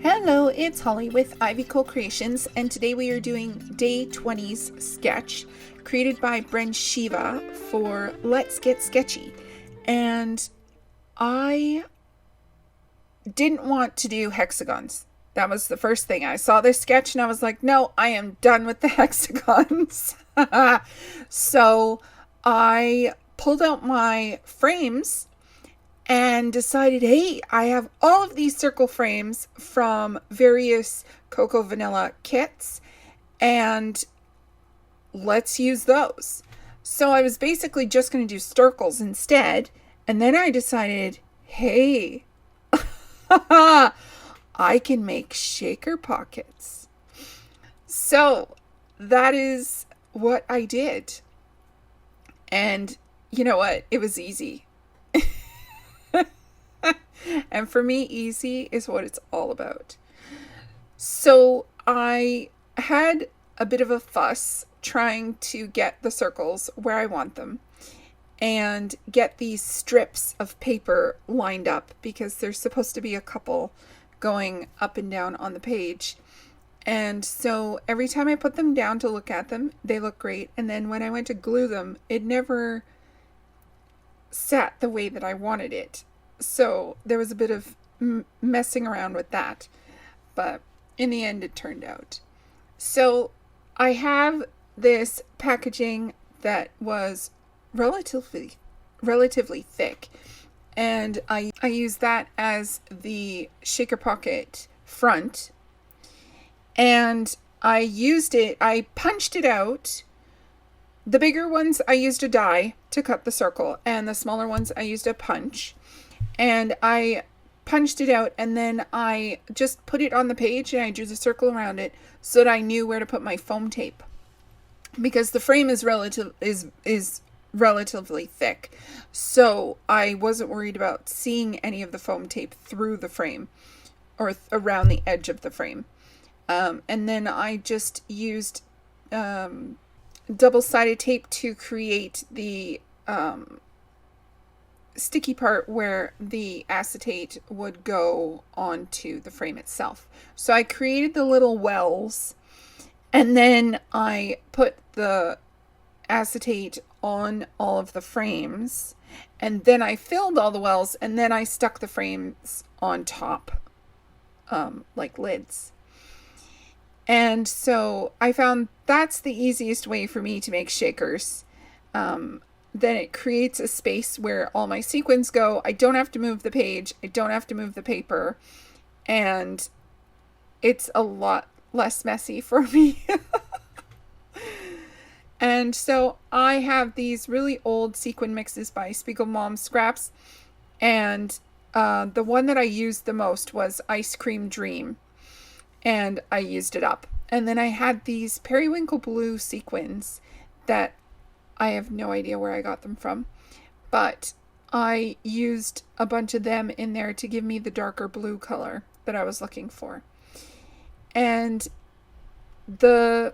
Hello, it's Holly with Ivy Cole Creations, and today we are doing Day 20's sketch created by Bren Shiva for Let's Get Sketchy. And I didn't want to do hexagons. That was the first thing. I saw this sketch and I was like, no, I am done with the hexagons. So I pulled out my frames and decided, hey, I have all of these circle frames from various Cocoa Vanilla kits, and let's use those. So I was basically just going to do circles instead, and then I decided, hey, I can make shaker pockets. So that is what I did. And you know what? It was easy. And for me, easy is what it's all about. So I had a bit of a fuss trying to get the circles where I want them and get these strips of paper lined up, because there's supposed to be a couple going up and down on the page. And so every time I put them down to look at them, they look great. And then when I went to glue them, it never sat the way that I wanted it. So there was a bit of messing around with that, but in the end it turned out. So I have this packaging that was relatively thick, and I used that as the shaker pocket front, and I punched it out. The bigger ones I used a die to cut the circle, and the smaller ones I used a punch. And I punched it out, and then I just put it on the page and I drew the circle around it so that I knew where to put my foam tape, because the frame is relatively thick. So I wasn't worried about seeing any of the foam tape through the frame or around the edge of the frame. And then I just used double-sided tape to create the sticky part where the acetate would go onto the frame itself. So I created the little wells, and then I put the acetate on all of the frames, and then I filled all the wells, and then I stuck the frames on top like lids. And so I found that's the easiest way for me to make shakers. Then it creates a space where all my sequins go. I don't have to move the page. I don't have to move the paper. And it's a lot less messy for me. And so I have these really old sequin mixes by Spiegel Mom Scraps. And the one that I used the most was Ice Cream Dream. And I used it up. And then I had these periwinkle blue sequins that I have no idea where I got them from, but I used a bunch of them in there to give me the darker blue color that I was looking for. And the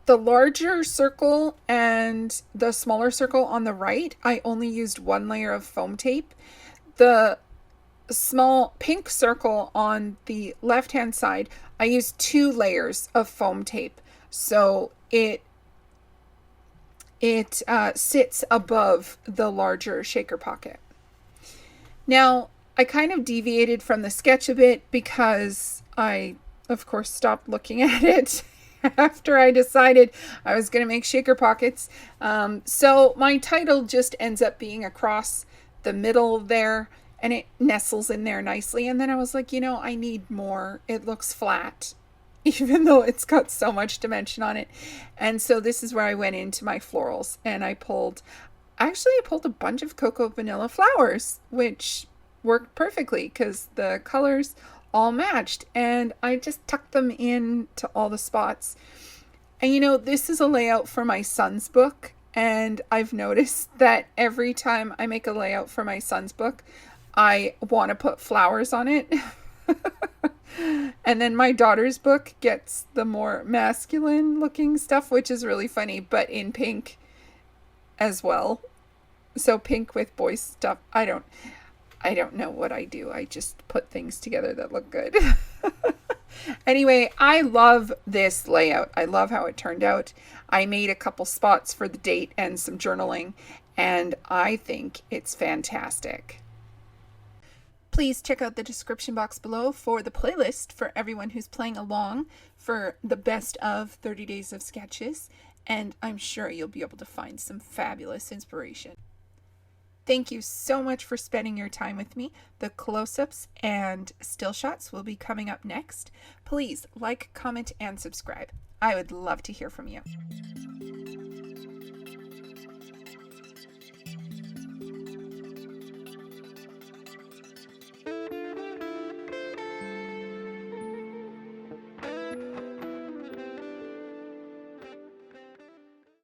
larger circle and the smaller circle on the right, I only used one layer of foam tape. The small pink circle on the left-hand side, I used 2 layers of foam tape. So it sits above the larger shaker pocket. Now, I kind of deviated from the sketch a bit because I, of course, stopped looking at it after I decided I was going to make shaker pockets. So my title just ends up being across the middle there, and it nestles in there nicely. And then I was like, I need more. It looks flat, even though it's got so much dimension on it. And so this is where I went into my florals, and I pulled a bunch of Cocoa Vanilla flowers, which worked perfectly because the colors all matched, and I just tucked them in to all the spots. And this is a layout for my son's book, and I've noticed that every time I make a layout for my son's book, I want to put flowers on it. And then my daughter's book gets the more masculine looking stuff, which is really funny, but in pink as well. So pink with boys stuff. I don't know what I do. I just put things together that look good. Anyway, I love this layout. I love how it turned out. I made a couple spots for the date and some journaling, and I think it's fantastic. Please check out the description box below for the playlist for everyone who's playing along for the best of 30 days of sketches, and I'm sure you'll be able to find some fabulous inspiration. Thank you so much for spending your time with me. The close-ups and still shots will be coming up next. Please like, comment, and subscribe. I would love to hear from you.